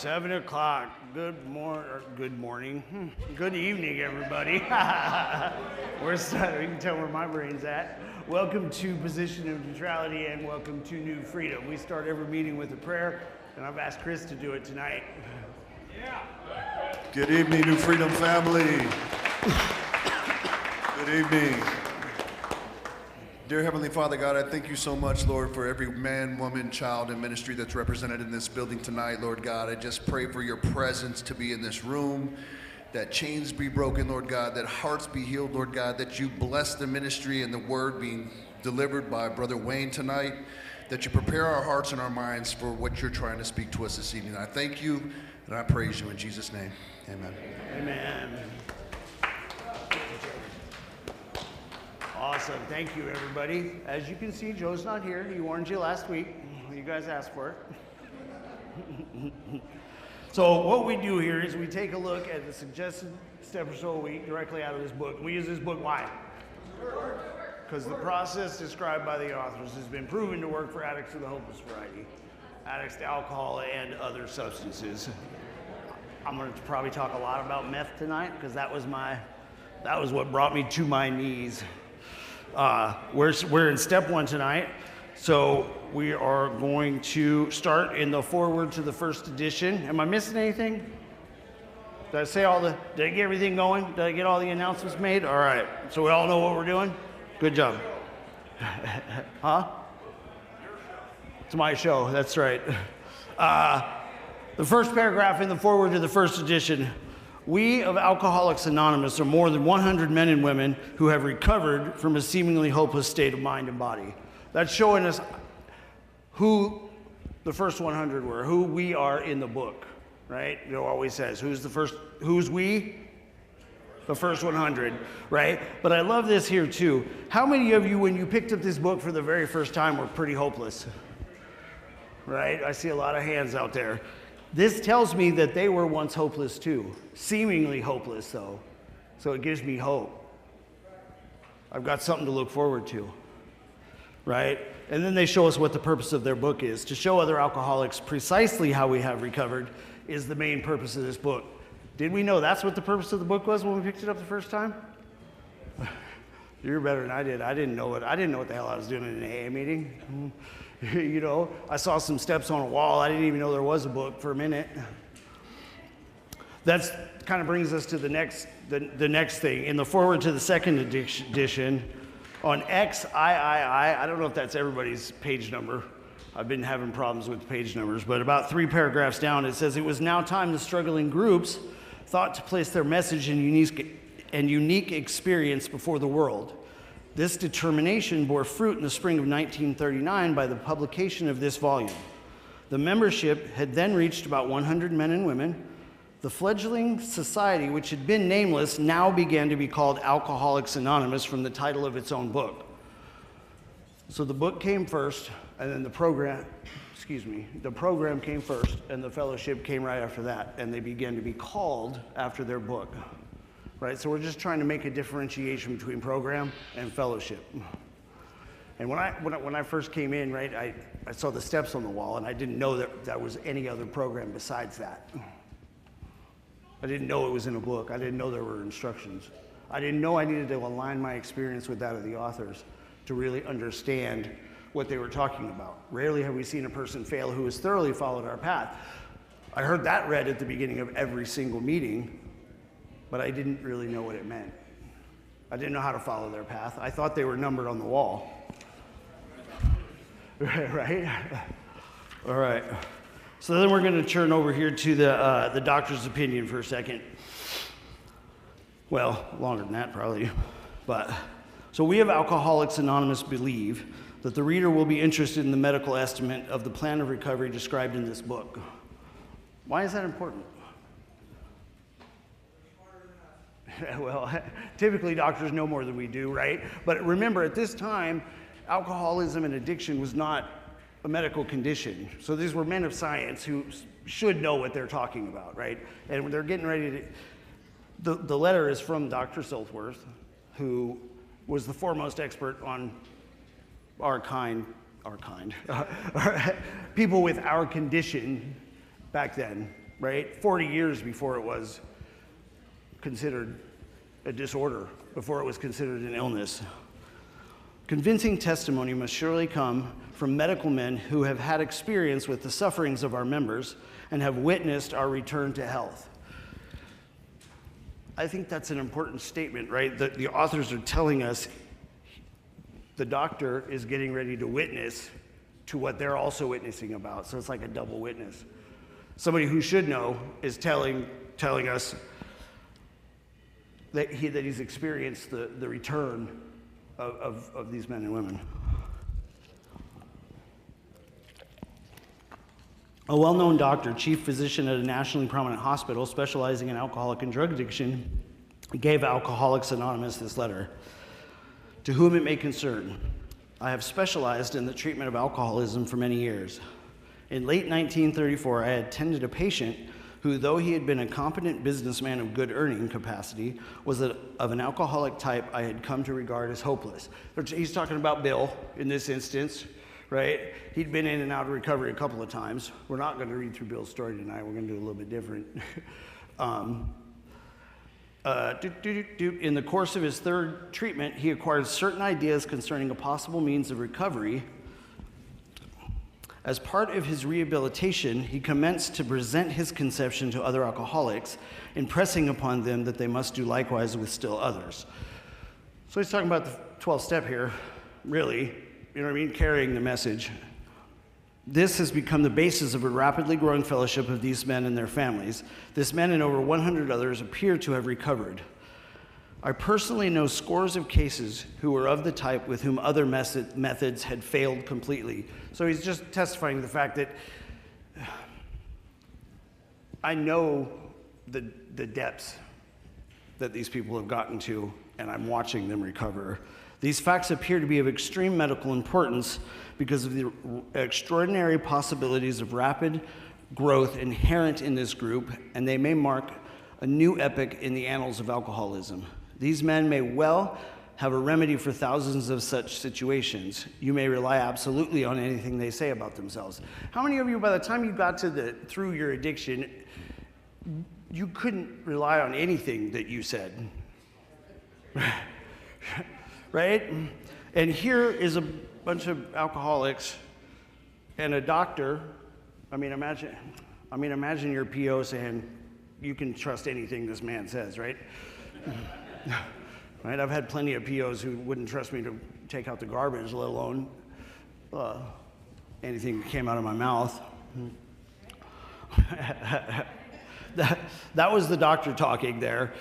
7 o'clock. Good morning. Good evening, everybody. We're starting. You can tell where my brain's at. Welcome to Position of Neutrality and welcome to New Freedom. We start every meeting with a prayer, and I've asked Chris to do it tonight. Yeah. Good evening, New Freedom family. Good evening. Dear Heavenly Father God, I thank you so much, Lord, for every man, woman, child, and ministry that's represented in this building tonight, Lord God. I just pray for your presence to be in this room, that chains be broken, Lord God, that hearts be healed, Lord God, that you bless the ministry and the word being delivered by Brother Wayne tonight, that you prepare our hearts and our minds for what you're trying to speak to us this evening. I thank you and I praise you in Jesus' name. Amen. Amen. Awesome. Thank you, everybody. As you can see, Joe's not here. He warned you last week. You guys asked for it. So what we do here is we take a look at the suggested step or so a week directly out of this book. We use this book, why? Because the process described by the authors has been proven to work for addicts of the hopeless variety, addicts to alcohol and other substances. I'm going to probably talk a lot about meth tonight because that was what brought me to my knees. We're in step one tonight, so we are going to start in the foreword to the first edition. Am I missing anything? Did I get everything going? Did I get all the announcements made? All right, so we all know what we're doing? Good job. Huh? It's my show, that's right. The first paragraph in the foreword to the first edition. We of Alcoholics Anonymous are more than 100 men and women who have recovered from a seemingly hopeless state of mind and body. That's showing us who the first 100 were, who we are in the book, right? It always says, who's we? The first 100, right? But I love this here too. How many of you, when you picked up this book for the very first time, were pretty hopeless? Right? I see a lot of hands out there. This tells me that they were once hopeless too, seemingly hopeless though. So it gives me hope. I've got something to look forward to, right? And then they show us what the purpose of their book is. To show other alcoholics precisely how we have recovered is the main purpose of this book. Did we know that's what the purpose of the book was when we picked it up the first time? You're better than I did. I didn't know what the hell I was doing in an AA meeting. You know, I saw some steps on a wall. I didn't even know there was a book for a minute. That's kind of brings us to the next thing. In the foreword to the second edition, on XIII, I don't know if that's everybody's page number. I've been having problems with page numbers, but about 3 paragraphs down, it says, it was now time the struggling groups thought to place their message and unique experience before the world. This determination bore fruit in the spring of 1939 by the publication of this volume. The membership had then reached about 100 men and women. The fledgling society, which had been nameless, now began to be called Alcoholics Anonymous from the title of its own book. So the book came first, and then the program came first, and the fellowship came right after that, and they began to be called after their book. Right, so we're just trying to make a differentiation between program and fellowship. And when I first came in, right, I saw the steps on the wall, and I didn't know that was any other program besides that. I didn't know it was in a book. I didn't know there were instructions. I didn't know I needed to align my experience with that of the authors to really understand what they were talking about. Rarely have we seen a person fail who has thoroughly followed our path. I heard that read at the beginning of every single meeting, but I didn't really know what it meant. I didn't know how to follow their path. I thought they were numbered on the wall. Right? All right. So then we're going to turn over here to the doctor's opinion for a second. Well, longer than that probably. So we of Alcoholics Anonymous believe that the reader will be interested in the medical estimate of the plan of recovery described in this book. Why is that important? Well, typically doctors know more than we do, right? But remember, at this time, alcoholism and addiction was not a medical condition. So these were men of science who should know what they're talking about, right? And they're getting ready to... The letter is from Dr. Siltworth, who was the foremost expert on people with our condition back then, right? 40 years before it was considered a disorder, before it was considered an illness. Convincing testimony must surely come from medical men who have had experience with the sufferings of our members and have witnessed our return to health. I think that's an important statement, right? The authors are telling us the doctor is getting ready to witness to what they're also witnessing about. So it's like a double witness. Somebody who should know is telling us that he's experienced the return of these men and women. A well-known doctor, chief physician at a nationally prominent hospital specializing in alcoholic and drug addiction, gave Alcoholics Anonymous this letter. To whom it may concern, I have specialized in the treatment of alcoholism for many years. In late 1934, I had tended a patient who, though he had been a competent businessman of good earning capacity, was of an alcoholic type I had come to regard as hopeless. He's talking about Bill in this instance, right? He'd been in and out of recovery a couple of times. We're not going to read through Bill's story tonight. We're going to do a little bit different. In the course of his third treatment, he acquired certain ideas concerning a possible means of recovery. As part of his rehabilitation, he commenced to present his conception to other alcoholics, impressing upon them that they must do likewise with still others. So he's talking about the 12th step here, really, you know what I mean, carrying the message. This has become the basis of a rapidly growing fellowship of these men and their families. This men and over 100 others appear to have recovered. I personally know scores of cases who were of the type with whom other methods had failed completely. So he's just testifying to the fact that I know the depths that these people have gotten to, and I'm watching them recover. These facts appear to be of extreme medical importance because of the extraordinary possibilities of rapid growth inherent in this group, and they may mark a new epoch in the annals of alcoholism. These men may well have a remedy for thousands of such situations. You may rely absolutely on anything they say about themselves. How many of you, by the time you got to through your addiction, you couldn't rely on anything that you said? Right? And here is a bunch of alcoholics and a doctor. Imagine your PO saying, you can trust anything this man says, right? Right? I've had plenty of POs who wouldn't trust me to take out the garbage, let alone anything that came out of my mouth. That was the doctor talking there.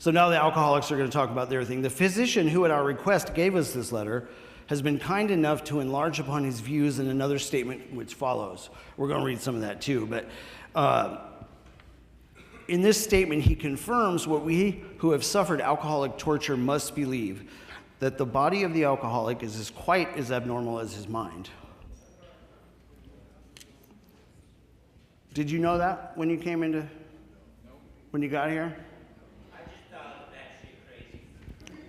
So now the alcoholics are going to talk about their thing. The physician who at our request gave us this letter has been kind enough to enlarge upon his views in another statement which follows. We're going to read some of that too, but in this statement, he confirms what we who have suffered alcoholic torture must believe, that the body of the alcoholic is quite as abnormal as his mind. Did you know that when you came into, when you got here? I just thought that shit crazy.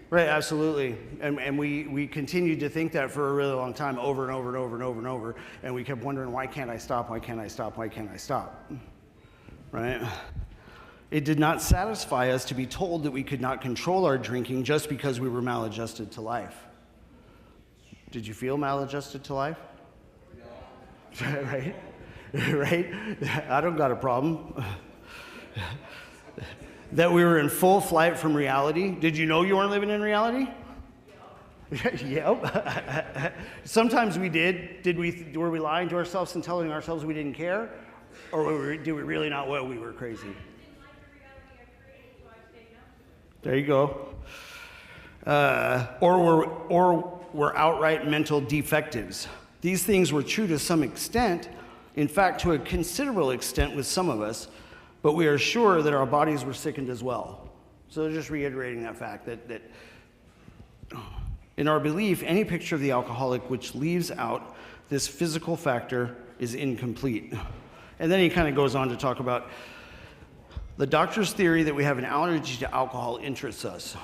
Right, absolutely. And we continued to think that for a really long time, over and over and over and over and over, and we kept wondering, why can't I stop, why can't I stop, why can't I stop? Right? It did not satisfy us to be told that we could not control our drinking just because we were maladjusted to life. Did you feel maladjusted to life? No. Right? Right? I don't got a problem. That we were in full flight from reality. Did you know you weren't living in reality? Yep. Sometimes we did. Were we lying to ourselves and telling ourselves we didn't care? Or did we really not know we were crazy? There you go. Or were outright mental defectives. These things were true to some extent, in fact, to a considerable extent with some of us, but we are sure that our bodies were sickened as well. So they're just reiterating that fact that in our belief, any picture of the alcoholic which leaves out this physical factor is incomplete. And then he kind of goes on to talk about the doctor's theory that we have an allergy to alcohol interests us.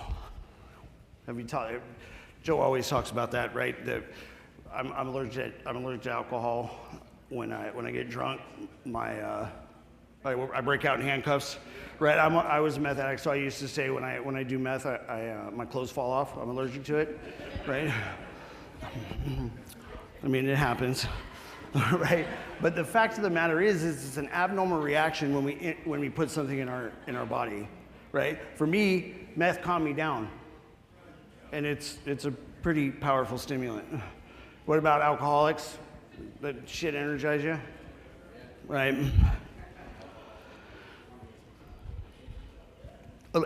Joe always talks about that, right? That I'm allergic to alcohol. when I get drunk, I break out in handcuffs. Right, I was a meth addict, so I used to say when I do meth, my clothes fall off. I'm allergic to it, right? I mean, it happens, right? But the fact of the matter is it's an abnormal reaction when we put something in our body, right? For me, meth calmed me down, and it's a pretty powerful stimulant. What about alcoholics? That shit energize you, right?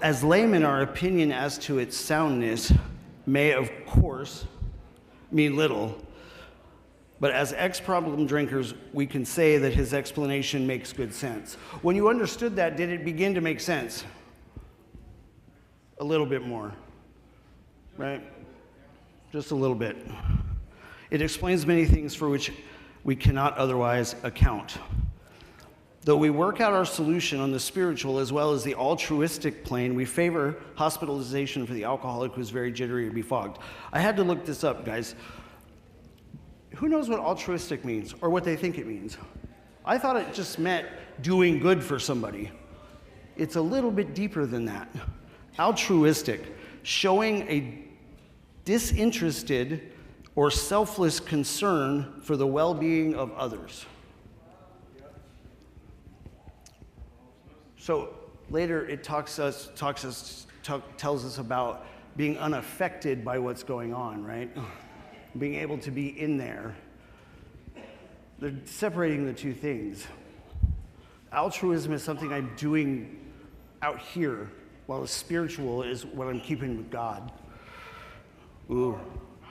As laymen, our opinion as to its soundness may, of course, mean little, but as ex-problem drinkers, we can say that his explanation makes good sense. When you understood that, did it begin to make sense? A little bit more, right? Just a little bit. It explains many things for which we cannot otherwise account. Though we work out our solution on the spiritual as well as the altruistic plane, we favor hospitalization for the alcoholic who's very jittery or befogged. I had to look this up, guys. Who knows what altruistic means or what they think it means? I thought it just meant doing good for somebody. It's a little bit deeper than that. Altruistic, showing a disinterested or selfless concern for the well-being of others. So later it tells us about being unaffected by what's going on, right? Being able to be in there. They're separating the two things. Altruism is something I'm doing out here, while the spiritual is what I'm keeping with God. Ooh,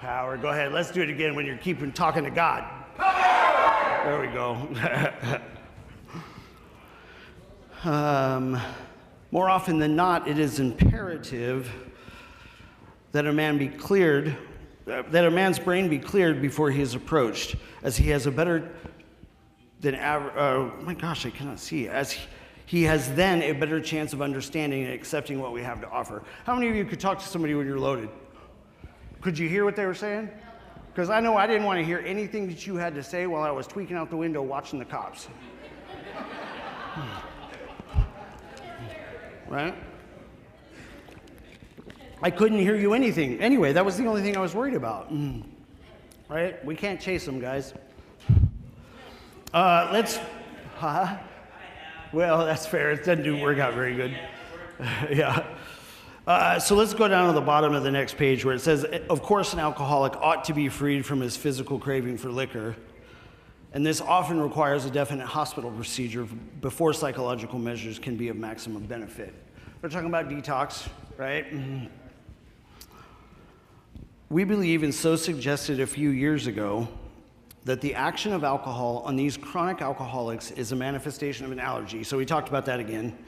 power. Go ahead, let's do it again when you're talking to God. Power! There we go. More often than not, it is imperative that a man's brain be cleared before he is approached, as he has a better than average. Oh my gosh, I cannot see. As he has then a better chance of understanding and accepting what we have to offer. How many of you could talk to somebody when you're loaded? Could you hear what they were saying? Because I know I didn't want to hear anything that you had to say while I was tweaking out the window watching the cops. Right? I couldn't hear you anything. Anyway, that was the only thing I was worried about. Right? We can't chase them, guys. Well, that's fair. It doesn't work out very good. Yeah. So let's go down to the bottom of the next page where it says, of course, an alcoholic ought to be freed from his physical craving for liquor. And this often requires a definite hospital procedure before psychological measures can be of maximum benefit. We're talking about detox, right? We believe, and so suggested a few years ago, that the action of alcohol on these chronic alcoholics is a manifestation of an allergy. So we talked about that again.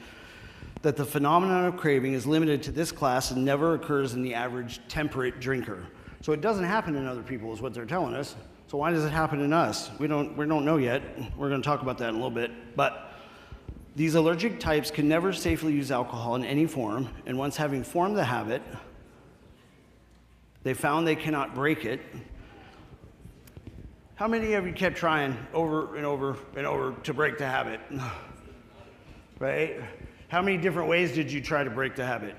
That the phenomenon of craving is limited to this class and never occurs in the average temperate drinker. So it doesn't happen in other people, is what they're telling us. So why does it happen in us? We don't know yet. We're going to talk about that in a little bit. But these allergic types can never safely use alcohol in any form, and once having formed the habit, they found they cannot break it. How many of you kept trying over and over and over to break the habit? Right? How many different ways did you try to break the habit?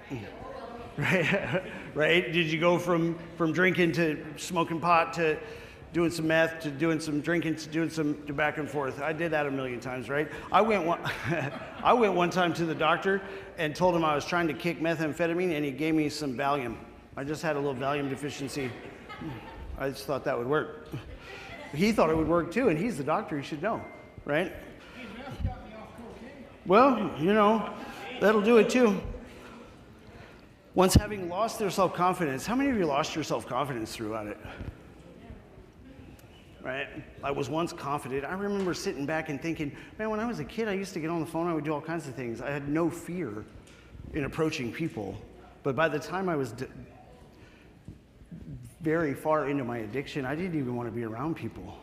Right? Right? Did you go from drinking to smoking pot to doing some meth to doing some drinking to doing some back and forth? I did that a million times, right? I went one time to the doctor and told him I was trying to kick methamphetamine, and he gave me some Valium. I just had a little Valium deficiency. I just thought that would work. He thought it would work too, and he's the doctor, he should know, right? Well, you know, that'll do it too. Once having lost their self-confidence, how many of you lost your self-confidence throughout it? Right? I was once confident. I remember sitting back and thinking, man, when I was a kid, I used to get on the phone, I would do all kinds of things. I had no fear in approaching people. But by the time I was very far into my addiction, I didn't even want to be around people.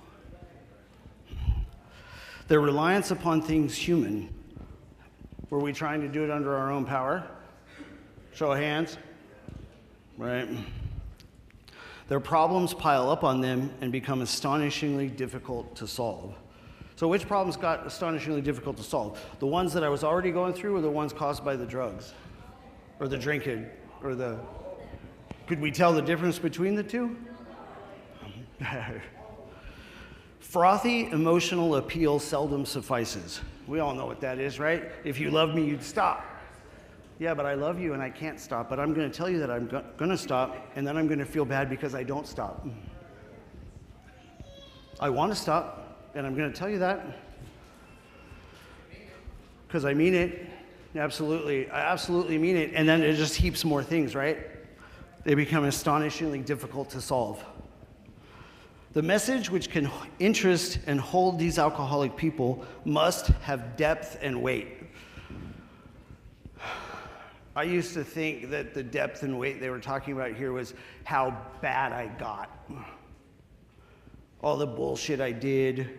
Their reliance upon things human. Were we trying to do it under our own power? Show of hands. Right? Their problems pile up on them and become astonishingly difficult to solve. So which problems got astonishingly difficult to solve? The ones that I was already going through, or the ones caused by the drugs? Or the drinking? Or the... Could we tell the difference between the two? Frothy emotional appeal seldom suffices. We all know what that is, right? If you love me, you'd stop. Yeah, but I love you and I can't stop, but I'm going to tell you that I'm going to stop, and then I'm going to feel bad because I don't stop. I want to stop, and I'm going to tell you that because I mean it. Absolutely. I absolutely mean it. And then it just heaps more things, right? They become astonishingly difficult to solve. The message which can interest and hold these alcoholic people must have depth and weight. I used to think that the depth and weight they were talking about here was how bad I got. All the bullshit I did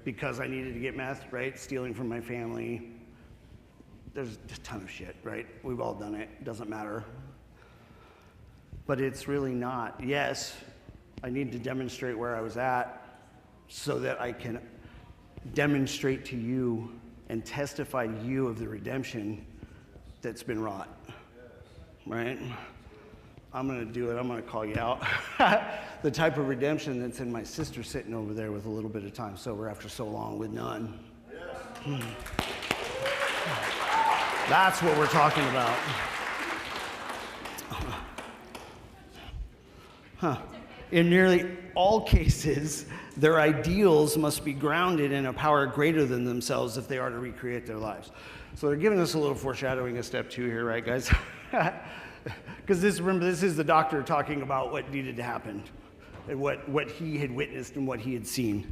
because I needed to get meth, right? Stealing from my family. There's a ton of shit, right? We've all done it. It doesn't matter. But it's really not. Yes, I need to demonstrate where I was at so that I can demonstrate to you and testify to you of the redemption that's been wrought, right? I'm going to do it. I'm going to call you out. The type of redemption that's in my sister sitting over there with a little bit of time sober after so long with none. Yes. That's what we're talking about. In nearly all cases, their ideals must be grounded in a power greater than themselves if they are to recreate their lives. So they're giving us a little foreshadowing of step 2 here, right, guys? Because remember, this is the doctor talking about what needed to happen and what he had witnessed and what he had seen.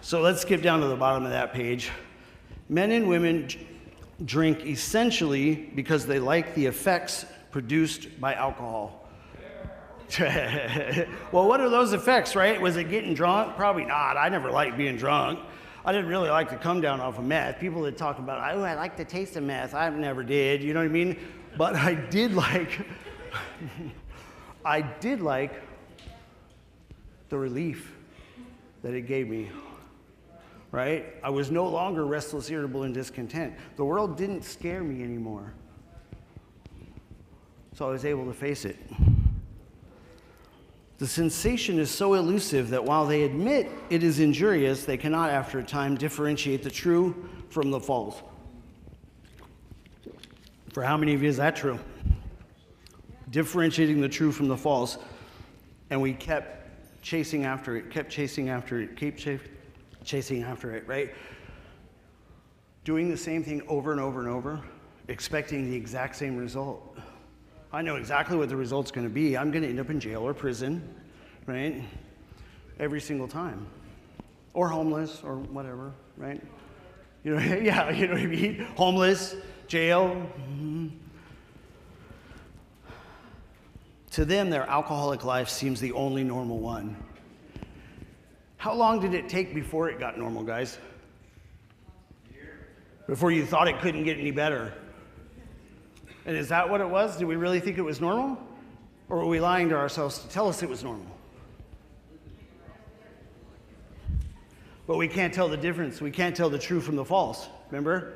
So let's skip down to the bottom of that page. Men and women drink essentially because they like the effects produced by alcohol. Well, what are those effects, right? Was it getting drunk? Probably not. I never liked being drunk. I didn't really like to come down off of meth. People that talk about, oh, I like the taste of meth. I never did, you know what I mean? But I did like, the relief that it gave me, right? I was no longer restless, irritable, and discontent. The world didn't scare me anymore. So I was able to face it. The sensation is so elusive that while they admit it is injurious, they cannot, after a time, differentiate the true from the false. For how many of you is that true? Differentiating the true from the false. And we kept chasing after it, chasing after it, right? Doing the same thing over and over and over, expecting the exact same result. I know exactly what the result's going to be. I'm going to end up in jail or prison, right? Every single time. Or homeless or whatever, right? You know, yeah, you know what I mean? Homeless, jail. Mm-hmm. To them, their alcoholic life seems the only normal one. How long did it take before it got normal, guys? Before you thought it couldn't get any better? And is that what it was? Did we really think it was normal? Or were we lying to ourselves to tell us it was normal? But we can't tell the difference. We can't tell the true from the false. Remember?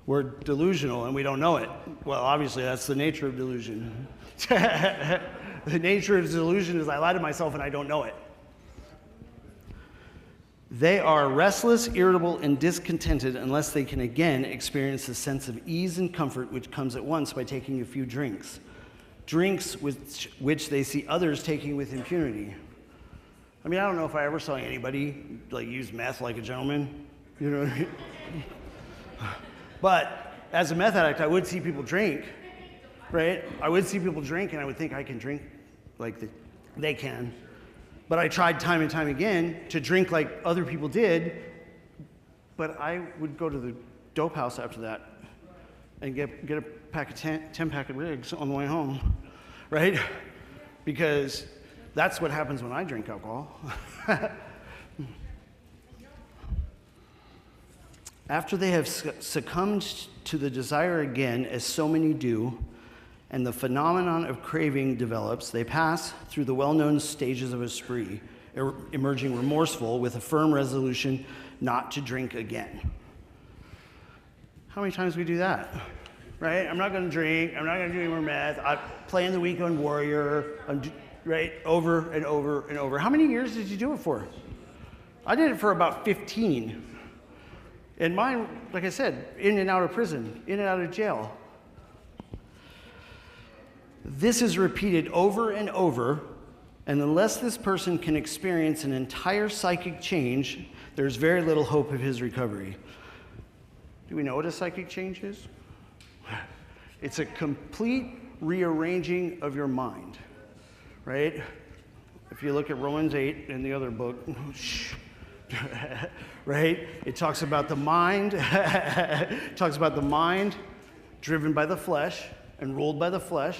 We're delusional and we don't know it. Well, obviously, that's the nature of delusion. The nature of delusion is I lie to myself and I don't know it. They are restless, irritable, and discontented unless they can again experience a sense of ease and comfort which comes at once by taking a few drinks. Drinks which they see others taking with impunity. I mean, I don't know if I ever saw anybody like use meth like a gentleman. You know what I mean? But as a meth addict, I would see people drink, right? I would see people drink and I would think I can drink like they can. But I tried time and time again to drink like other people did, but I would go to the dope house after that and get a pack of 10 pack of rigs on the way home, right? Because that's what happens when I drink alcohol. After they have succumbed to the desire again, as so many do, and the phenomenon of craving develops, they pass through the well-known stages of a spree, emerging remorseful with a firm resolution not to drink again. How many times we do that? Right? I'm not going to drink. I'm not going to do any more meth. I'm playing the weekend warrior. Right? Over and over and over. How many years did you do it for? I did it for about 15. And mine, like I said, in and out of prison, in and out of jail. This is repeated over and over, and unless this person can experience an entire psychic change, there's very little hope of his recovery. Do we know what a psychic change is? It's a complete rearranging of your mind, right? If you look at Romans 8 in the other book, right? It talks about the mind, driven by the flesh and ruled by the flesh,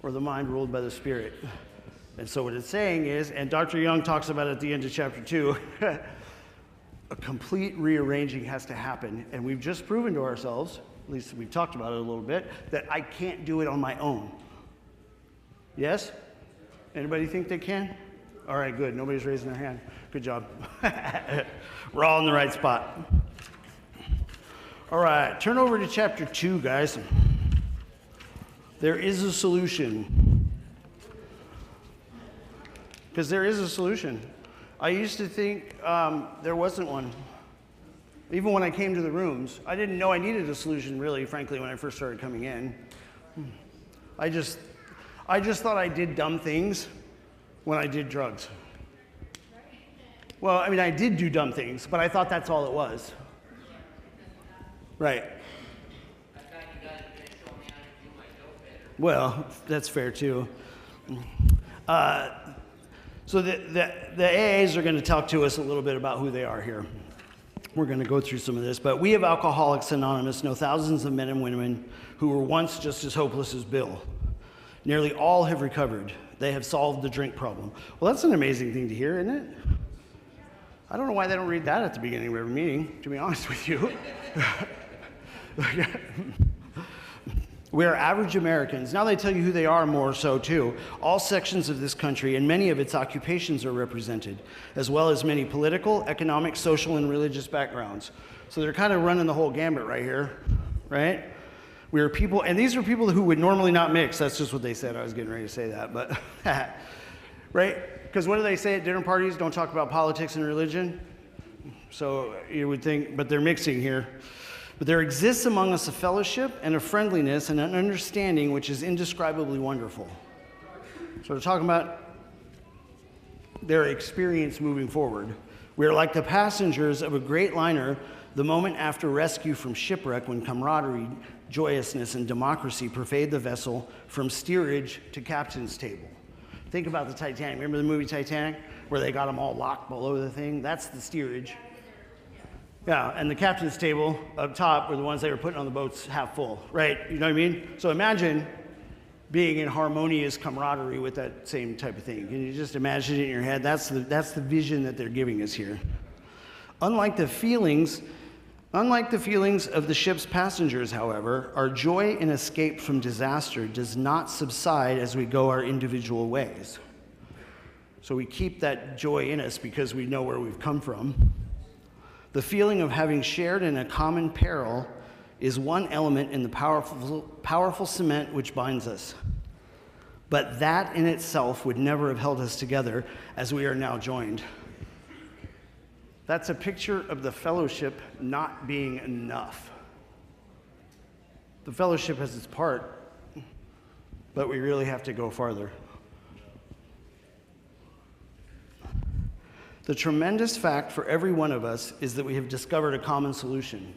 or the mind ruled by the spirit. And so what it's saying is, and Dr. Young talks about it at the end of chapter 2, a complete rearranging has to happen. And we've just proven to ourselves, at least we've talked about it a little bit, that I can't do it on my own. Yes? Anybody think they can? All right, good. Nobody's raising their hand. Good job. We're all in the right spot. All right, turn over to chapter 2, guys. There is a solution. Because there is a solution. I used to think there wasn't one. Even when I came to the rooms, I didn't know I needed a solution, really, frankly, when I first started coming in. I just thought I did dumb things when I did drugs. Well, I mean, I did do dumb things, but I thought that's all it was. Right. Well, that's fair, too. So the AAs are going to talk to us a little bit about who they are here. We're going to go through some of this, but we of Alcoholics Anonymous know thousands of men and women who were once just as hopeless as Bill. Nearly all have recovered. They have solved the drink problem. Well, that's an amazing thing to hear, isn't it? I don't know why they don't read that at the beginning of every meeting, to be honest with you. We are average Americans. Now they tell you who they are more so too. All sections of this country and many of its occupations are represented, as well as many political, economic, social, and religious backgrounds. So they're kind of running the whole gambit right here, right? We are people, and these are people who would normally not mix. That's just what they said. I was getting ready to say that, but, right? Because what do they say at dinner parties? Don't talk about politics and religion. So you would think, but they're mixing here. But there exists among us a fellowship and a friendliness and an understanding which is indescribably wonderful. So we're talking about their experience moving forward. We are like the passengers of a great liner the moment after rescue from shipwreck, when camaraderie, joyousness, and democracy pervade the vessel from steerage to captain's table. Think about the Titanic. Remember the movie Titanic, where they got them all locked below the thing? That's the steerage. Yeah, and the captain's table up top were the ones they were putting on the boats half full, right? You know what I mean? So imagine being in harmonious camaraderie with that same type of thing. Can you just imagine it in your head? That's the vision that they're giving us here. Unlike the feelings of the ship's passengers, however, our joy in escape from disaster does not subside as we go our individual ways. So we keep that joy in us because we know where we've come from. The feeling of having shared in a common peril is one element in the powerful cement which binds us. But that in itself would never have held us together as we are now joined. That's a picture of the fellowship not being enough. The fellowship has its part, but we really have to go farther. The tremendous fact for every one of us is that we have discovered a common solution.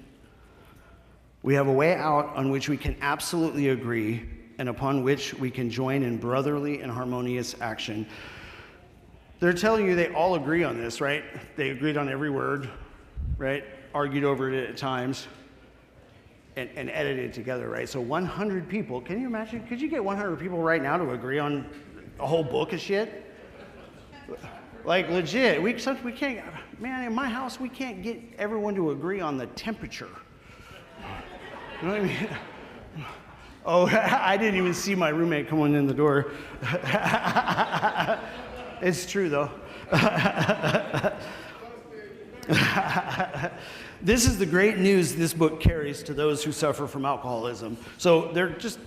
We have a way out on which we can absolutely agree and upon which we can join in brotherly and harmonious action. They're telling you they all agree on this, right? They agreed on every word, right? Argued over it at times and edited it together, right? So 100 people, can you imagine? Could you get 100 people right now to agree on a whole book of shit? Like legit, we can't, man, in my house, we can't get everyone to agree on the temperature. You know what I mean? Oh, I didn't even see my roommate coming in the door. It's true, though. This is the great news this book carries to those who suffer from alcoholism. So there's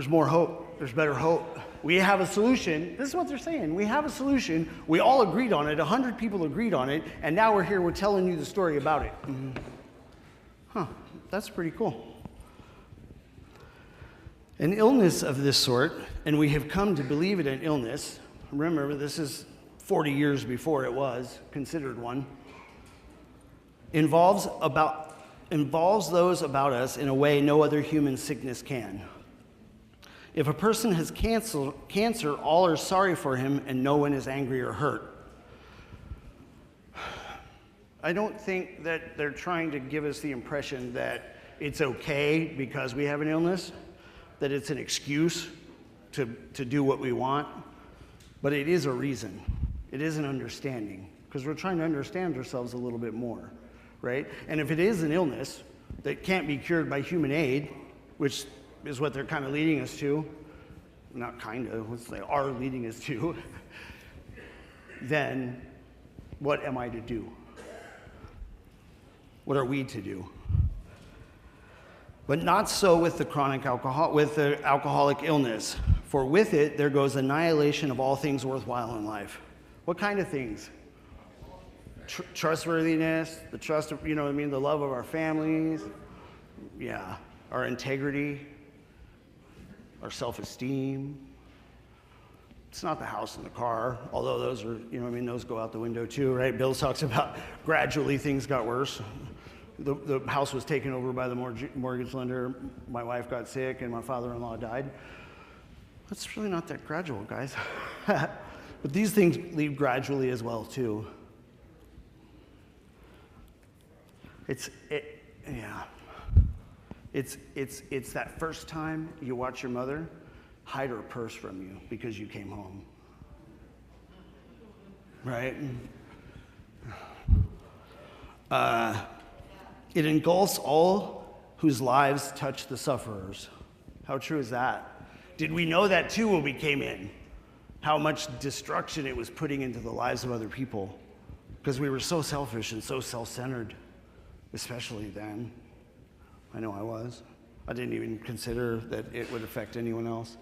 more hope. There's better hope. We have a solution. This is what they're saying. We have a solution. We all agreed on it. 100 people agreed on it. And now we're here. We're telling you the story about it. Huh. That's pretty cool. An illness of this sort, and we have come to believe it an illness. Remember, this is 40 years before it was considered one. Involves those about us in a way no other human sickness can. If a person has cancer, all are sorry for him and no one is angry or hurt. I don't think that they're trying to give us the impression that it's okay because we have an illness, that it's an excuse to do what we want, but it is a reason. It is an understanding, because we're trying to understand ourselves a little bit more, right? And if it is an illness that can't be cured by human aid, which is what they're kind of leading us to, not kind of, they are leading us to, then what am I to do? What are we to do? But not so with the alcoholic illness, for with it there goes annihilation of all things worthwhile in life. What kind of things? Trustworthiness, the trust of, the love of our families, yeah, our integrity, our self-esteem. It's not the house and the car, although those are, those go out the window too, right? Bill talks about gradually things got worse. The house was taken over by the mortgage lender. My wife got sick and my father-in-law died. That's really not that gradual, guys. But these things leave gradually as well too. It's that first time you watch your mother hide her purse from you because you came home. Right? It engulfs all whose lives touch the sufferers. How true is that? Did we know that too when we came in? How much destruction it was putting into the lives of other people? Because we were so selfish and so self-centered, especially then. I know I was. I didn't even consider that it would affect anyone else.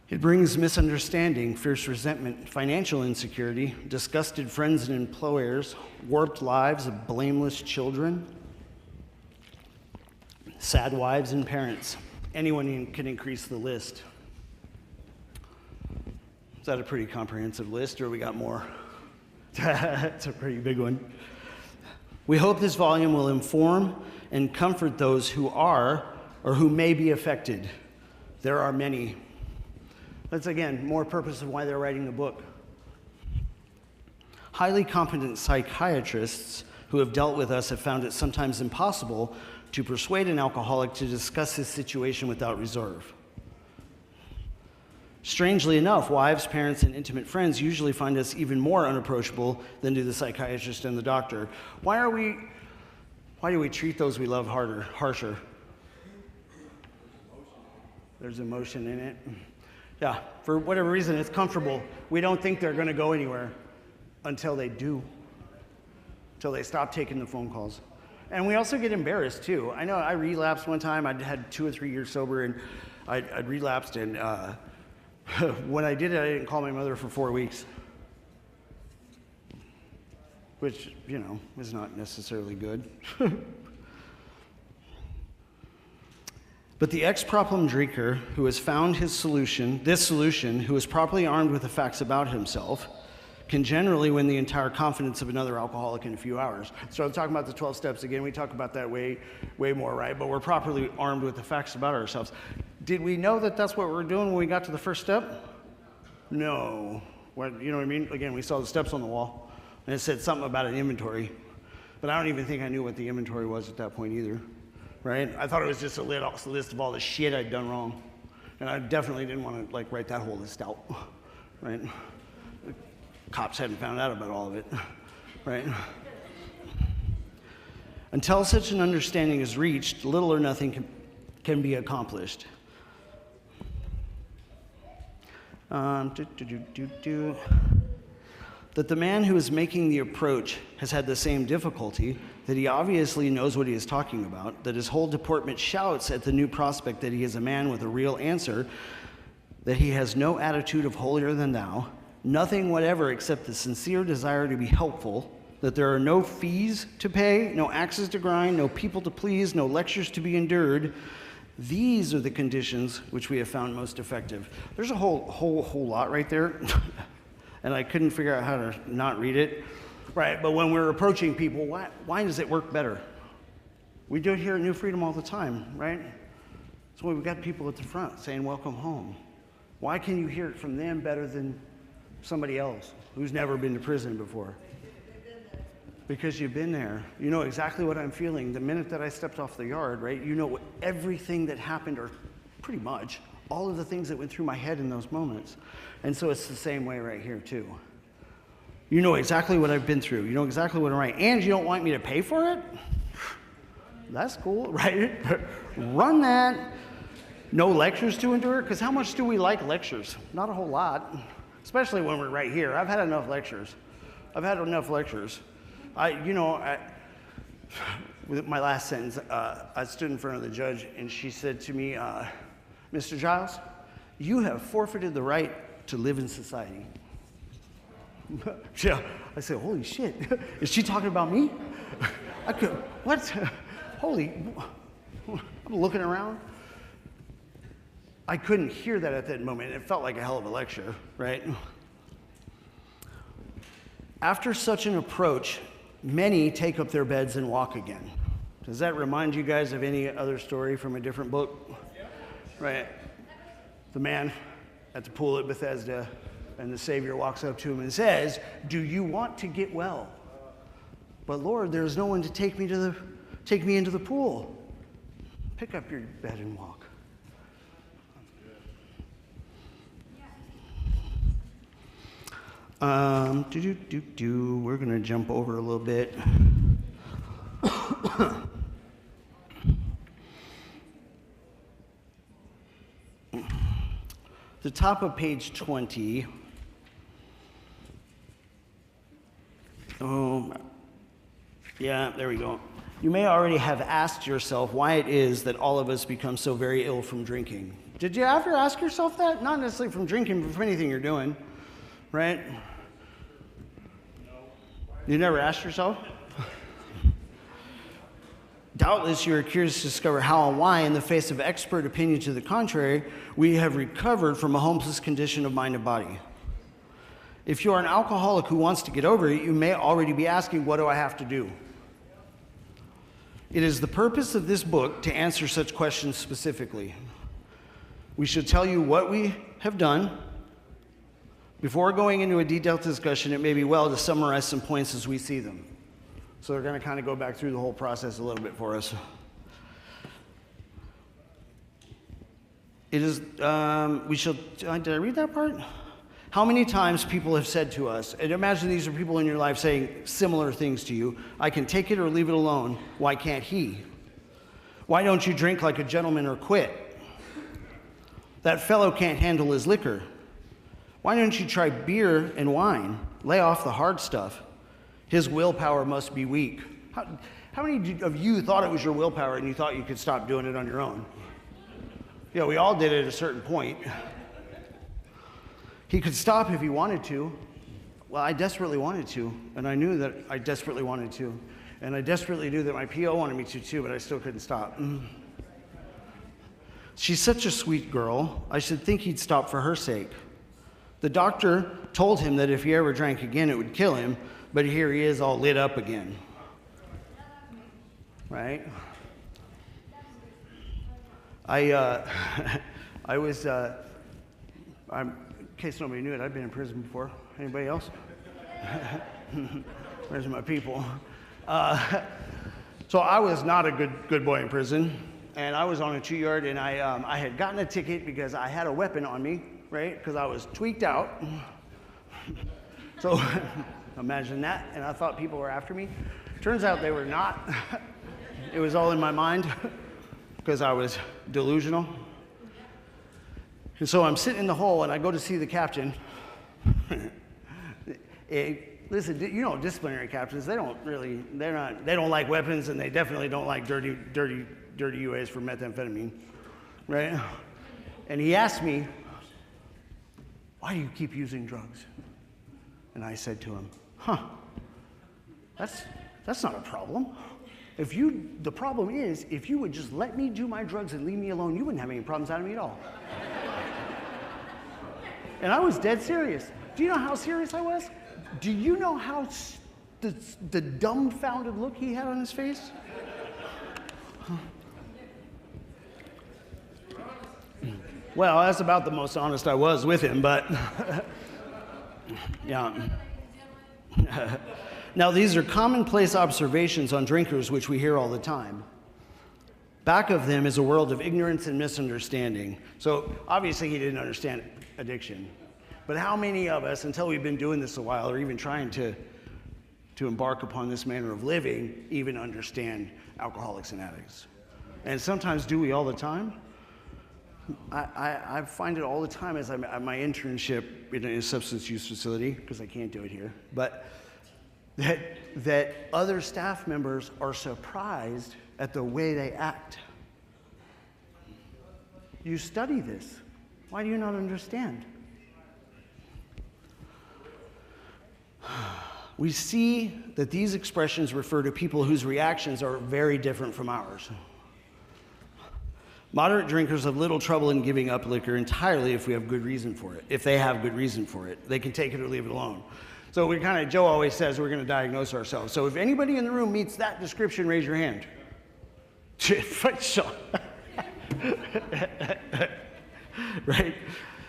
It brings misunderstanding, fierce resentment, financial insecurity, disgusted friends and employers, warped lives of blameless children, sad wives and parents. Anyone can increase the list. Is that a pretty comprehensive list, or we got more? It's a pretty big one. We hope this volume will inform and comfort those who are or who may be affected. There are many. That's, again, more purpose of why they're writing the book. Highly competent psychiatrists who have dealt with us have found it sometimes impossible to persuade an alcoholic to discuss his situation without reserve. Strangely enough, wives, parents, and intimate friends usually find us even more unapproachable than do the psychiatrist and the doctor. Why do we treat those we love harsher? There's emotion in it. Yeah, for whatever reason, it's comfortable. We don't think they're going to go anywhere until they do, until they stop taking the phone calls. And we also get embarrassed, too. I know I relapsed one time. I'd had 2 or 3 years sober, and I'd relapsed, and when I did it, I didn't call my mother for 4 weeks, which, is not necessarily good. But the ex-problem drinker who has found this solution, who is properly armed with the facts about himself, can generally win the entire confidence of another alcoholic in a few hours. So I'm talking about the 12 steps again. We talk about that way more, right? But we're properly armed with the facts about ourselves. Did we know that that's what we were doing when we got to the first step? No. You know what I mean? Again, we saw the steps on the wall, and it said something about an inventory. But I don't even think I knew what the inventory was at that point either, right? I thought it was just a list of all the shit I'd done wrong. And I definitely didn't want to write that whole list out, right? Cops hadn't found out about all of it, right? Until such an understanding is reached, little or nothing can be accomplished. That the man who is making the approach has had the same difficulty, that he obviously knows what he is talking about, that his whole deportment shouts at the new prospect that he is a man with a real answer, that he has no attitude of holier than thou, nothing whatever except the sincere desire to be helpful, that there are no fees to pay, no axes to grind, no people to please, no lectures to be endured. These are the conditions which we have found most effective. There's a whole lot right there, and I couldn't figure out how to not read it. Right, but when we're approaching people, why does it work better? We do it here at New Freedom all the time, right? So we've got people at the front saying, welcome home. Why can you hear it from them better than somebody else who's never been to prison before? Because you've been there. You know exactly what I'm feeling. The minute that I stepped off the yard, right, you know everything that happened, or pretty much all of the things that went through my head in those moments. And so it's the same way right here too. You know exactly what I've been through. You know exactly what I'm right. And you don't want me to pay for it? That's cool, right? Run that. No lectures to endure? Because how much do we like lectures? Not a whole lot, especially when we're right here. I've had enough lectures. With my last sentence, I stood in front of the judge, and she said to me, Mr. Giles, you have forfeited the right to live in society. Yeah, I said, holy shit, is she talking about me? What? I'm looking around. I couldn't hear that at that moment. It felt like a hell of a lecture, right? After such an approach, many take up their beds and walk again. Does that remind you guys of any other story from a different book? Right. The man at the pool at Bethesda, and the Savior walks up to him and says, do you want to get well? But Lord, there's no one to take me into the pool. Pick up your bed and walk. We're going to jump over a little bit. The top of page 20. Yeah, there we go. You may already have asked yourself why it is that all of us become so very ill from drinking. Did you ever ask yourself that? Not necessarily from drinking, but from anything you're doing, right? You never asked yourself? Doubtless you are curious to discover how and why, in the face of expert opinion to the contrary, we have recovered from a hopeless condition of mind and body. If you are an alcoholic who wants to get over it, you may already be asking, what do I have to do? It is the purpose of this book to answer such questions specifically. We should tell you what we have done. Before going into a detailed discussion, it may be well to summarize some points as we see them. So we're going to kind of go back through the whole process a little bit for us. It is, did I read that part? How many times people have said to us, and imagine these are people in your life saying similar things to you, I can take it or leave it alone, why can't he? Why don't you drink like a gentleman or quit? That fellow can't handle his liquor. Why don't you try beer and wine? Lay off the hard stuff. His willpower must be weak. How many of you thought it was your willpower and you thought you could stop doing it on your own? Yeah, we all did it at a certain point. He could stop if he wanted to. Well, I desperately wanted to, and I knew that I desperately wanted to. And I desperately knew that my PO wanted me to too, but I still couldn't stop. She's such a sweet girl. I should think he'd stop for her sake. The doctor told him that if he ever drank again, it would kill him, but here he is all lit up again. Right? In case nobody knew it, I've been in prison before. Anybody else? Where's my people? So I was not a good boy in prison, and I was on a 2-yard, and I had gotten a ticket because I had a weapon on me, right? Because I was tweaked out. So imagine that, and I thought people were after me. Turns out they were not. It was all in my mind because I was delusional. And so I'm sitting in the hole and I go to see the captain. Listen, you know, disciplinary captains, they don't like weapons, and they definitely don't like dirty UAs for methamphetamine, right? And he asked me, why do you keep using drugs? And I said to him, that's not a problem. The problem is, if you would just let me do my drugs and leave me alone, you wouldn't have any problems out of me at all. And I was dead serious. Do you know how serious I was? Do you know how the dumbfounded look he had on his face? Well, that's about the most honest I was with him, but yeah. Now, these are commonplace observations on drinkers which we hear all the time. Back of them is a world of ignorance and misunderstanding. So obviously he didn't understand addiction. But how many of us, until we've been doing this a while, or even trying to embark upon this manner of living, even understand alcoholics and addicts? And sometimes do we all the time? I find it all the time as I'm at my internship in a substance use facility, because I can't do it here, but that other staff members are surprised at the way they act. You study this. Why do you not understand? We see that these expressions refer to people whose reactions are very different from ours. Moderate drinkers have little trouble in giving up liquor entirely if we have good reason for it. If they have good reason for it, they can take it or leave it alone. So Joe always says we're going to diagnose ourselves. So if anybody in the room meets that description, raise your hand. Right?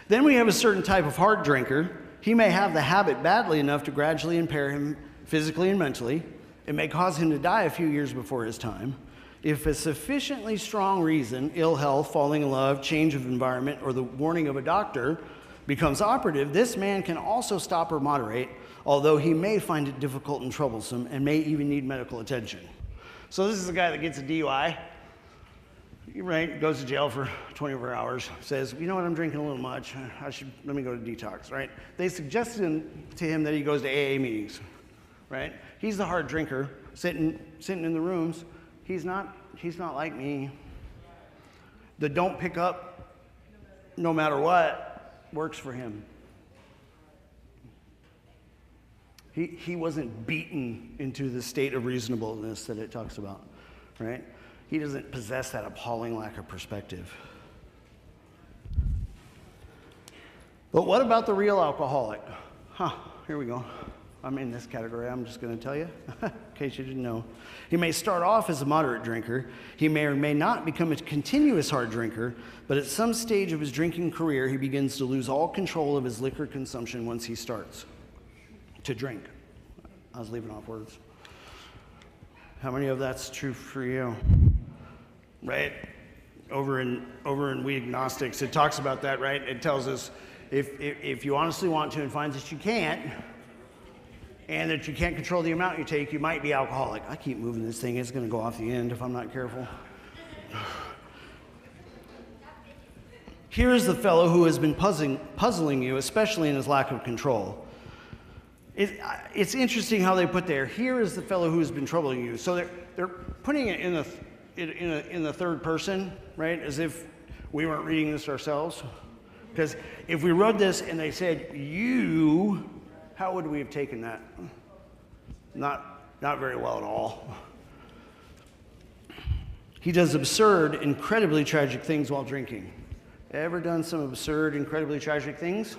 Then we have a certain type of hard drinker. He may have the habit badly enough to gradually impair him physically and mentally. It may cause him to die a few years before his time. If a sufficiently strong reason, ill health, falling in love, change of environment, or the warning of a doctor becomes operative, this man can also stop or moderate, although he may find it difficult and troublesome and may even need medical attention. So this is a guy that gets a DUI, right? Goes to jail for 24 hours, says, you know what, I'm drinking a little much. Let me go to detox, right? They suggested to him that he goes to AA meetings, right? He's the hard drinker, sitting in the rooms. He's not like me. The don't pick up no matter what works for him. He wasn't beaten into the state of reasonableness that it talks about, right? He doesn't possess that appalling lack of perspective. But what about the real alcoholic? Here we go. I'm in this category, I'm just going to tell you, in case you didn't know. He may start off as a moderate drinker. He may or may not become a continuous hard drinker, but at some stage of his drinking career, he begins to lose all control of his liquor consumption once he starts to drink. I was leaving off words. How many of that's true for you? Right? Over in We Agnostics, it talks about that, right? It tells us if you honestly want to and find that you can't, and that you can't control the amount you take, you might be alcoholic. I keep moving this thing. It's going to go off the end if I'm not careful. Here is the fellow who has been puzzling you, especially in his lack of control. It's interesting how they put there, here is the fellow who has been troubling you. So they're putting it in the third person, right? As if we weren't reading this ourselves. Because if we read this and they said, you, how would we have taken that? Not very well at all. He does absurd, incredibly tragic things while drinking. Ever done some absurd, incredibly tragic things?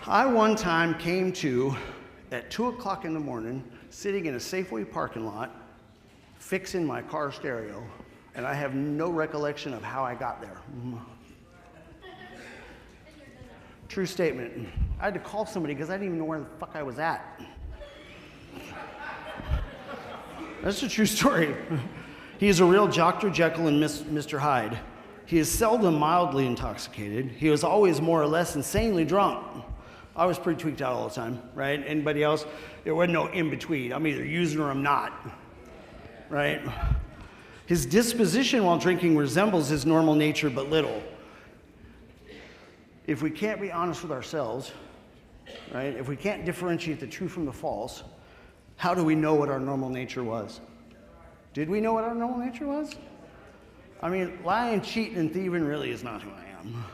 I one time came to, at 2 o'clock in the morning, sitting in a Safeway parking lot, fixing my car stereo, and I have no recollection of how I got there. True statement. I had to call somebody because I didn't even know where the fuck I was at. That's a true story. He is a real Dr. Jekyll and Mr. Hyde. He is seldom mildly intoxicated. He was always more or less insanely drunk. I was pretty tweaked out all the time, right? Anybody else? There wasn't no in between. I'm either using or I'm not. right? His disposition while drinking resembles his normal nature but little. If we can't be honest with ourselves, right? If we can't differentiate the true from the false, how do we know what our normal nature was? Did we know what our normal nature was? I mean, lying, cheating, and thieving really is not who I am.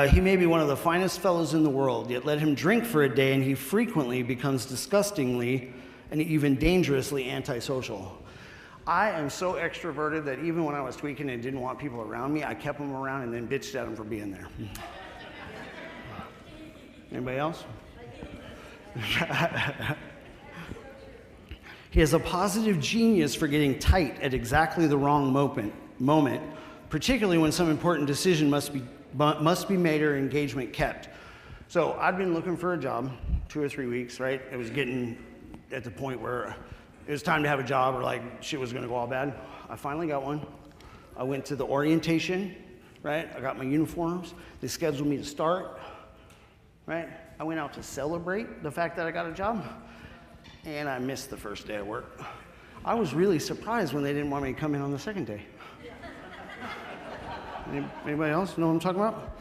He may be one of the finest fellows in the world, yet let him drink for a day and he frequently becomes disgustingly and even dangerously antisocial. I am so extroverted that even when I was tweaking and didn't want people around me, I kept them around and then bitched at them for being there. Anybody else? He has a positive genius for getting tight at exactly the wrong moment, particularly when some important decision must be made or engagement kept. So I'd been looking for a job 2 or 3 weeks, right? It was getting at the point where it was time to have a job or like shit was gonna go all bad. I finally got one. I went to the orientation, right? I got my uniforms. They scheduled me to start, right? I went out to celebrate the fact that I got a job, and I missed the first day of work. I was really surprised when they didn't want me to come in on the second day. Anybody else know what I'm talking about?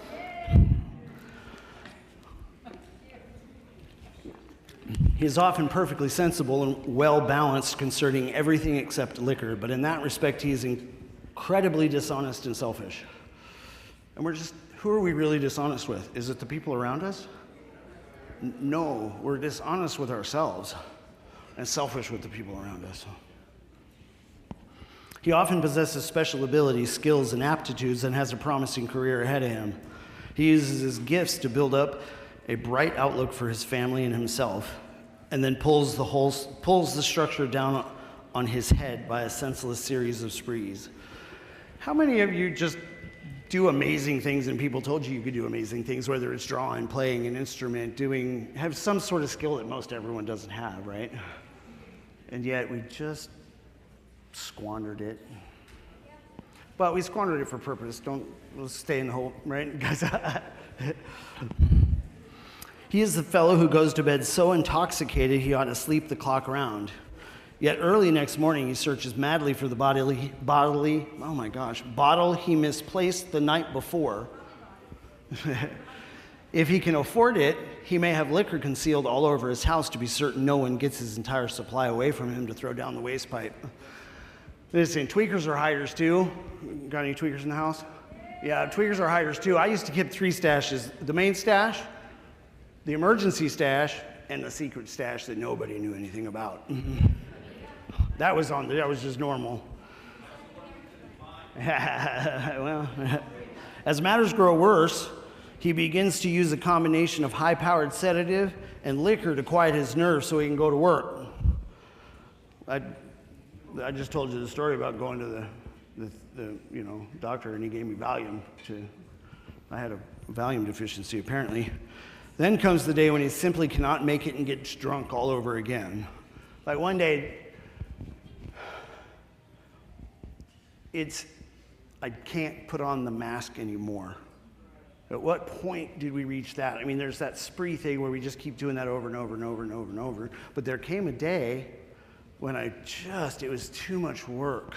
He is often perfectly sensible and well-balanced concerning everything except liquor, but in that respect, he is incredibly dishonest and selfish. And who are we really dishonest with? Is it the people around us? No, we're dishonest with ourselves and selfish with the people around us. He often possesses special abilities, skills, and aptitudes and has a promising career ahead of him. He uses his gifts to build up a bright outlook for his family and himself, and then pulls the structure down on his head by a senseless series of sprees. How many of you just do amazing things and people told you could do amazing things, whether it's drawing, playing an instrument, have some sort of skill that most everyone doesn't have, right? And yet we just squandered it. But we squandered it for purpose. Let's stay in the hole, right, guys? He is the fellow who goes to bed so intoxicated he ought to sleep the clock around. Yet early next morning he searches madly for the bottle he misplaced the night before. If he can afford it, he may have liquor concealed all over his house to be certain no one gets his entire supply away from him to throw down the waste pipe. Listen, tweakers are hiders too. Got any tweakers in the house? Yeah, tweakers are hiders too. I used to keep 3 stashes: the main stash, the emergency stash, and the secret stash that nobody knew anything about. That was just normal. Well, as matters grow worse, he begins to use a combination of high-powered sedative and liquor to quiet his nerves so he can go to work. I just told you the story about going to the doctor, and he gave me Valium. I had a Valium deficiency, apparently. Then comes the day when he simply cannot make it and gets drunk all over again. Like one day, I can't put on the mask anymore. At what point did we reach that? I mean, there's that spree thing where we just keep doing that over and over and over and over and over. But there came a day when it was too much work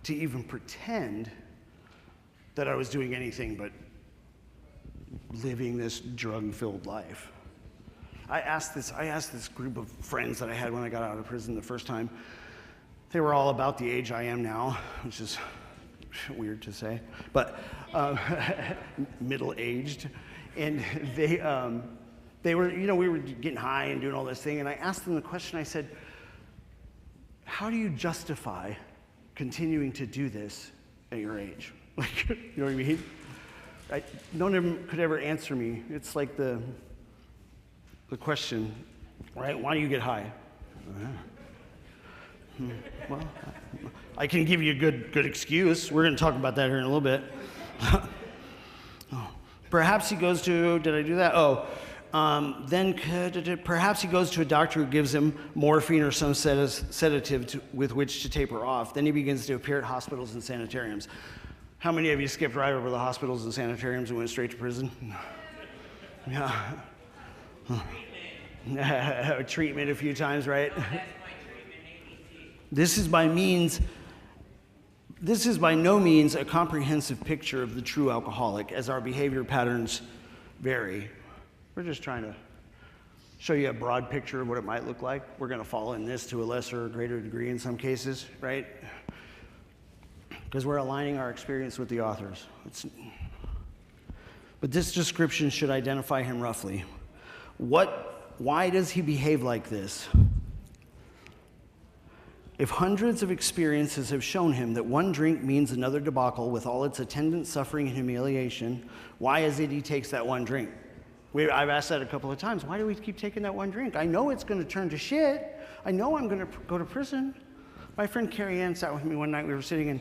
to even pretend that I was doing anything but living this drug-filled life. I asked this group of friends that I had when I got out of prison the first time. They were all about the age I am now, which is weird to say, but middle-aged. And they were, we were getting high and doing all this thing, and I asked them the question, I said, how do you justify continuing to do this at your age? Like, you know what I mean? None of them could ever answer me. It's like the question, right? Why do you get high? Well, I can give you a good excuse. We're going to talk about that here in a little bit. Perhaps he goes to, did I do that? Perhaps he goes to a doctor who gives him morphine or some sedative with which to taper off. Then he begins to appear at hospitals and sanitariums. How many of you skipped right over the hospitals and sanitariums and went straight to prison? Yeah. Treatment a few times, right? That's my treatment, ABC. This is by no means a comprehensive picture of the true alcoholic, as our behavior patterns vary. We're just trying to show you a broad picture of what it might look like. We're going to fall in this to a lesser or greater degree in some cases, right? Because we're aligning our experience with the authors. But this description should identify him roughly. Why does he behave like this? If hundreds of experiences have shown him that one drink means another debacle with all its attendant suffering and humiliation, why is it he takes that one drink? I've asked that a couple of times. Why do we keep taking that one drink? I know it's going to turn to shit. I know I'm going to go to prison. My friend Carrie Ann sat with me one night. We were sitting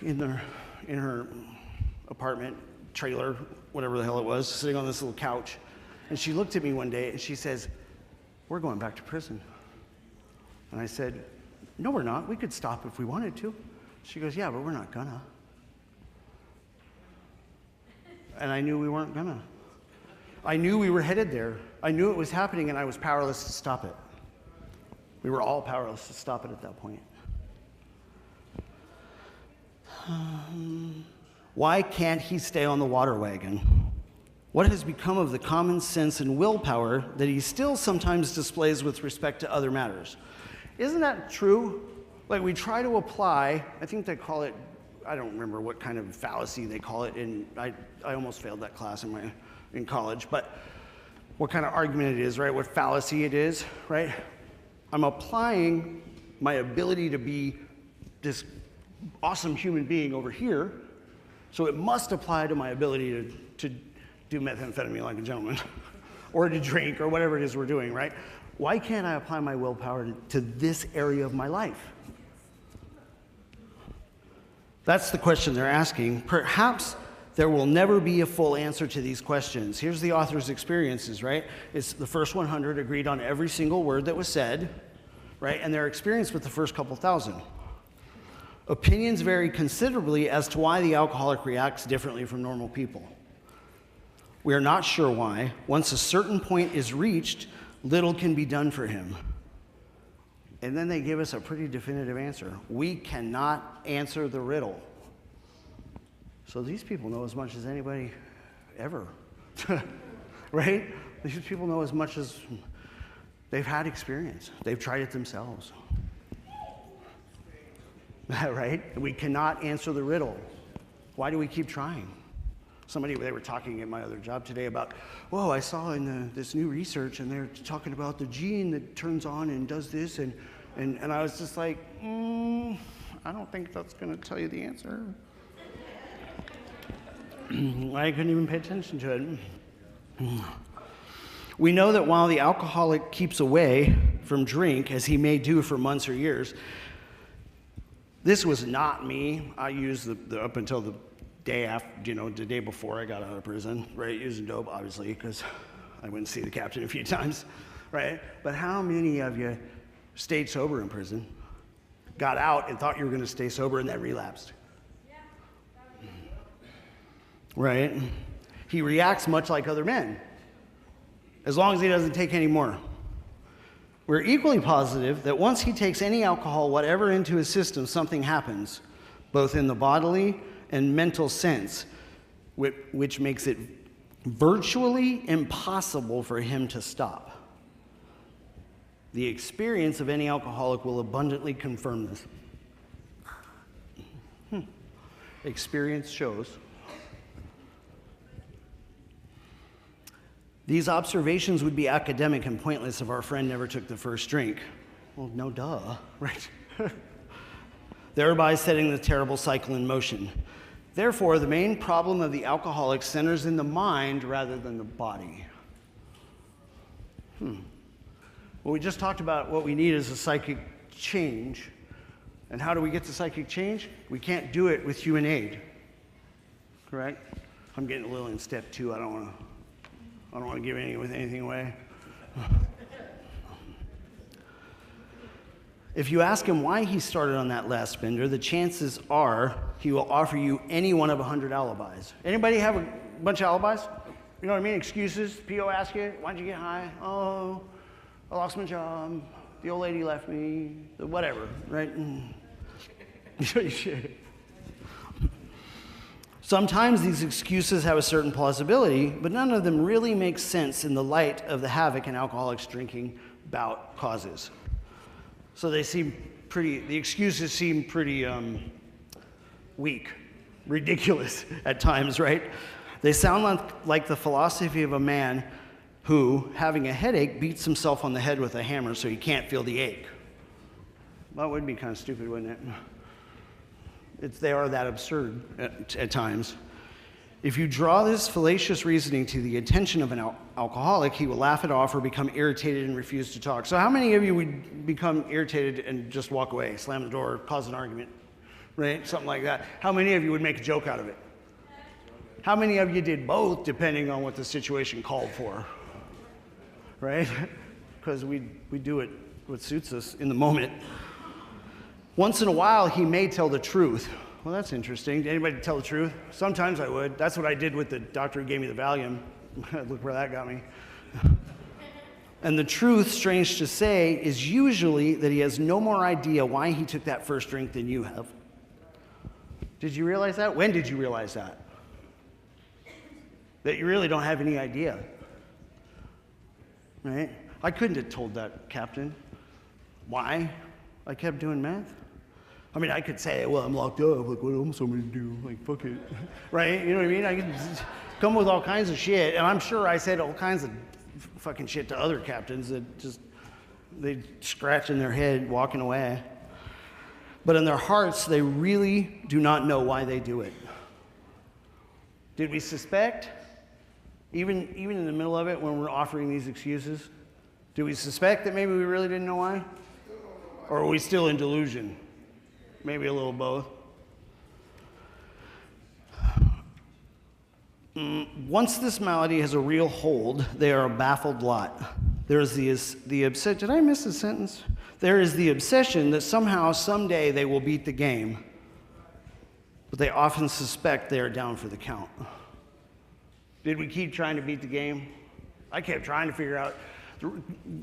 in her apartment, trailer, whatever the hell it was, sitting on this little couch. And she looked at me one day and she says, "We're going back to prison." And I said, "No, we're not. We could stop if we wanted to." She goes, "Yeah, but we're not gonna." And I knew we weren't gonna. I knew we were headed there. I knew it was happening, and I was powerless to stop it. We were all powerless to stop it at that point. Why can't he stay on the water wagon? What has become of the common sense and willpower that he still sometimes displays with respect to other matters? Isn't that true? Like, we try to apply, I think they call it, I don't remember what kind of fallacy they call it, I almost failed that class in college, but what kind of argument it is, right? What fallacy it is, right? I'm applying my ability to be this awesome human being over here, so it must apply to my ability to do methamphetamine like a gentleman, or to drink, or whatever it is we're doing, right? Why can't I apply my willpower to this area of my life? That's the question they're asking. Perhaps there will never be a full answer to these questions. Here's the author's experiences, right? It's the first 100 agreed on every single word that was said, right? And their experience with the first couple thousand. Opinions vary considerably as to why the alcoholic reacts differently from normal people. We are not sure why. Once a certain point is reached, little can be done for him. And then they give us a pretty definitive answer. We cannot answer the riddle. So these people know as much as anybody ever, right? These people know as much as they've had experience. They've tried it themselves, right? We cannot answer the riddle. Why do we keep trying? They were talking at my other job today about, whoa, I saw in this new research, and they're talking about the gene that turns on and does this, and I was just like, I don't think that's going to tell you the answer. I couldn't even pay attention to it. We know that while the alcoholic keeps away from drink, as he may do for months or years, this was not me. I used up until the day after, the day before I got out of prison, right? Using dope, obviously, because I went to see the captain a few times, right? But how many of you stayed sober in prison, got out and thought you were going to stay sober and then relapsed? Right? He reacts much like other men, as long as he doesn't take any more. We're equally positive that once he takes any alcohol, whatever, into his system, something happens, both in the bodily and mental sense, which makes it virtually impossible for him to stop. The experience of any alcoholic will abundantly confirm this. Experience shows. These observations would be academic and pointless if our friend never took the first drink. Well, no duh, right? Thereby setting the terrible cycle in motion. Therefore, the main problem of the alcoholic centers in the mind rather than the body. Well, we just talked about what we need is a psychic change. And how do we get to psychic change? We can't do it with human aid. Correct? I'm getting a little in step 2. I don't want to give anything away. If you ask him why he started on that last bender, the chances are he will offer you any one of 100 alibis. Anybody have a bunch of alibis? You know what I mean? Excuses. P.O. ask you, why'd you get high? Oh, I lost my job. The old lady left me. Whatever, right? Sometimes these excuses have a certain plausibility, but none of them really make sense in the light of the havoc an alcoholic's drinking bout causes. So the excuses seem pretty weak, ridiculous at times, right? They sound like the philosophy of a man who, having a headache, beats himself on the head with a hammer so he can't feel the ache. That would be kind of stupid, wouldn't it? They are that absurd at times. If you draw this fallacious reasoning to the attention of an alcoholic, he will laugh it off or become irritated and refuse to talk. So how many of you would become irritated and just walk away, slam the door, cause an argument, right? Something like that. How many of you would make a joke out of it? How many of you did both, depending on what the situation called for, right? Because we do it what suits us in the moment. Once in a while, he may tell the truth. Well, that's interesting. Did anybody tell the truth? Sometimes I would. That's what I did with the doctor who gave me the Valium. Look where that got me. And the truth, strange to say, is usually that he has no more idea why he took that first drink than you have. Did you realize that? When did you realize that? That you really don't have any idea. Right? I couldn't have told that captain. Why I kept doing meth. I mean, I could say, well, I'm locked up. Like, what else am I going to do? Like, fuck it. Right? You know what I mean? I could come with all kinds of shit. And I'm sure I said all kinds of fucking shit to other captains that they'd scratch in their head walking away. But in their hearts, they really do not know why they do it. Did we suspect? Even in the middle of it, when we're offering these excuses, do we suspect that maybe we really didn't know why? Or are we still in delusion? Maybe a little both. Once this malady has a real hold, they are a baffled lot. There is the obsession. Did I miss a sentence? There is the obsession that somehow, someday, they will beat the game. But they often suspect they are down for the count. Did we keep trying to beat the game? I kept trying to figure out.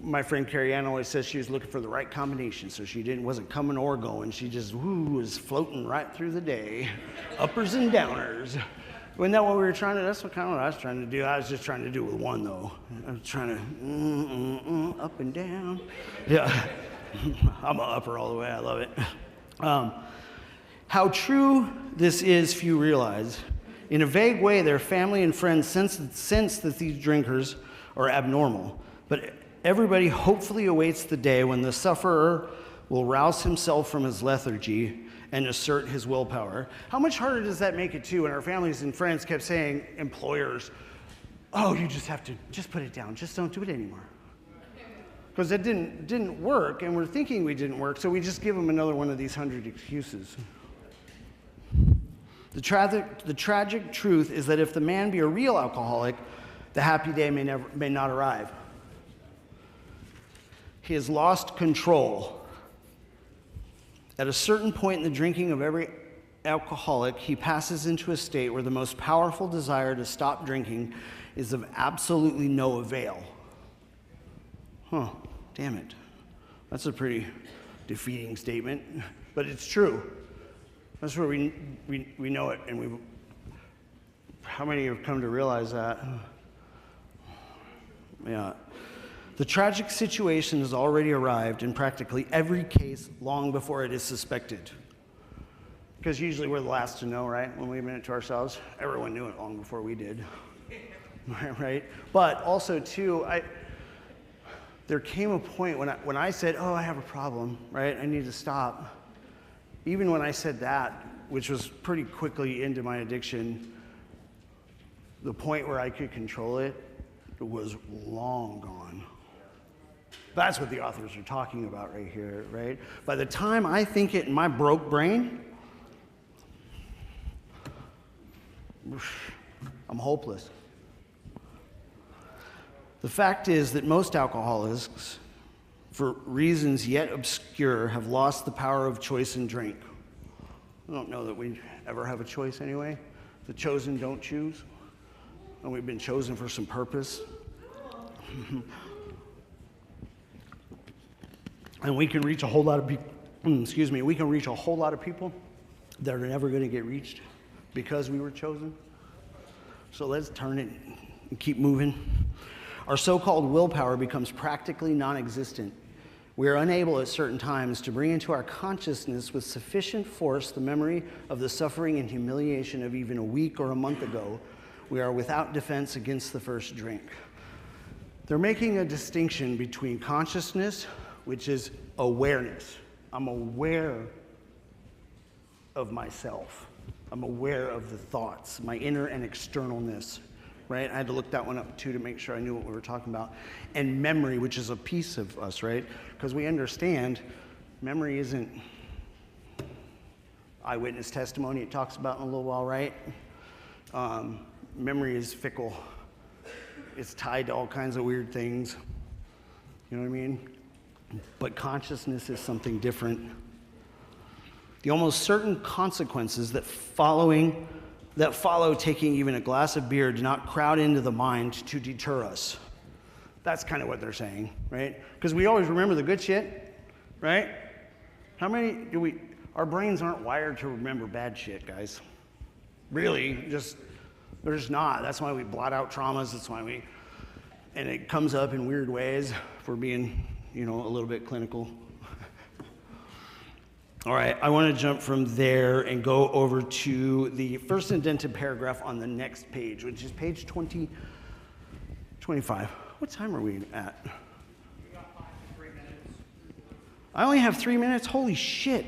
My friend Carrie Ann always says she was looking for the right combination, so she wasn't coming or going. She just was floating right through the day, uppers and downers. Wasn't that what we were trying to? That's kind of what I was trying to do. I was just trying to do it with one though. I was trying to up and down. Yeah, I'm an upper all the way. I love it. How true this is, few realize. In a vague way, their family and friends sense that these drinkers are abnormal. But everybody hopefully awaits the day when the sufferer will rouse himself from his lethargy and assert his willpower. How much harder does that make it too when our families and friends kept saying, employers, oh, you just have to, just put it down, just don't do it anymore. Because it didn't work, and we're thinking we didn't work, so we just give them another one of these 100 excuses. The tragic truth is that if the man be a real alcoholic, the happy day may not arrive. He has lost control. At a certain point in the drinking of every alcoholic, he passes into a state where the most powerful desire to stop drinking is of absolutely no avail. Huh, damn it. That's a pretty defeating statement, but it's true. That's where we know it, and how many have come to realize that? Yeah. The tragic situation has already arrived in practically every case long before it is suspected. Because usually we're the last to know, right? When we admit it to ourselves, everyone knew it long before we did. Right? But also, too, there came a point when I said, oh, I have a problem, right? I need to stop. Even when I said that, which was pretty quickly into my addiction, the point where I could control it was long gone. That's what the authors are talking about right here, right? By the time I think it in my broke brain, I'm hopeless. The fact is that most alcoholics, for reasons yet obscure, have lost the power of choice in drink. I don't know that we ever have a choice anyway. The chosen don't choose. and we've been chosen for some purpose. And we can reach a whole lot of people, we can reach a whole lot of people that are never going to get reached because we were chosen. So let's turn it and keep moving. Our so-called willpower becomes practically non-existent. We are unable at certain times to bring into our consciousness with sufficient force the memory of the suffering and humiliation of even a week or a month ago. We are without defense against the first drink. They're making a distinction between consciousness, which is awareness. I'm aware of myself. I'm aware of the thoughts, my inner and externalness, right? I had to look that one up too to make sure I knew what we were talking about. And memory, which is a piece of us, right? Because we understand memory isn't eyewitness testimony it talks about in a little while, right? Memory is fickle. It's tied to all kinds of weird things. You know what I mean? But consciousness is something different. The almost certain consequences that follow taking even a glass of beer do not crowd into the mind to deter us. That's kind of what they're saying, right? Because we always remember the good shit, right? How many do we, our brains aren't wired to remember bad shit, guys. Really, they're just not. That's why we blot out traumas. That's why and it comes up in weird ways if we're being, a little bit clinical. All right, I want to jump from there and go over to the first indented paragraph on the next page, which is page 25. What time are we at? We got 3 minutes. I only have 3 minutes? Holy shit.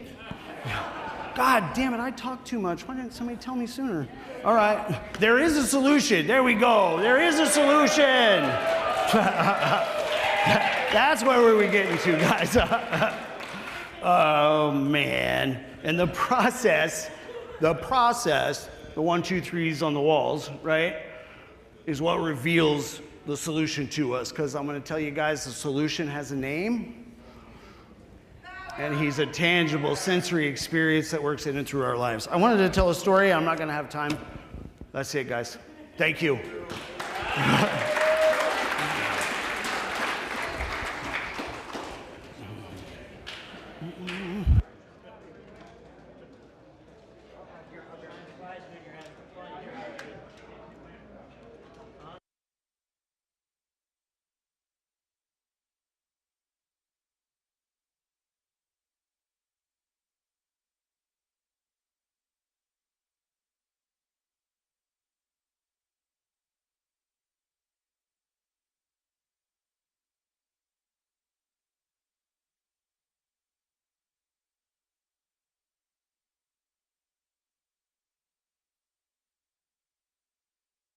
God damn it, I talk too much. Why didn't somebody tell me sooner? All right, there is a solution. There we go. There is a solution. That's where we were getting to, guys. Oh, man. And the process, the 1, 2, 3s on the walls, right, is what reveals the solution to us. Because I'm going to tell you guys, the solution has a name. And he's a tangible sensory experience that works in and through our lives. I wanted to tell a story. I'm not going to have time. That's it, guys. Thank you.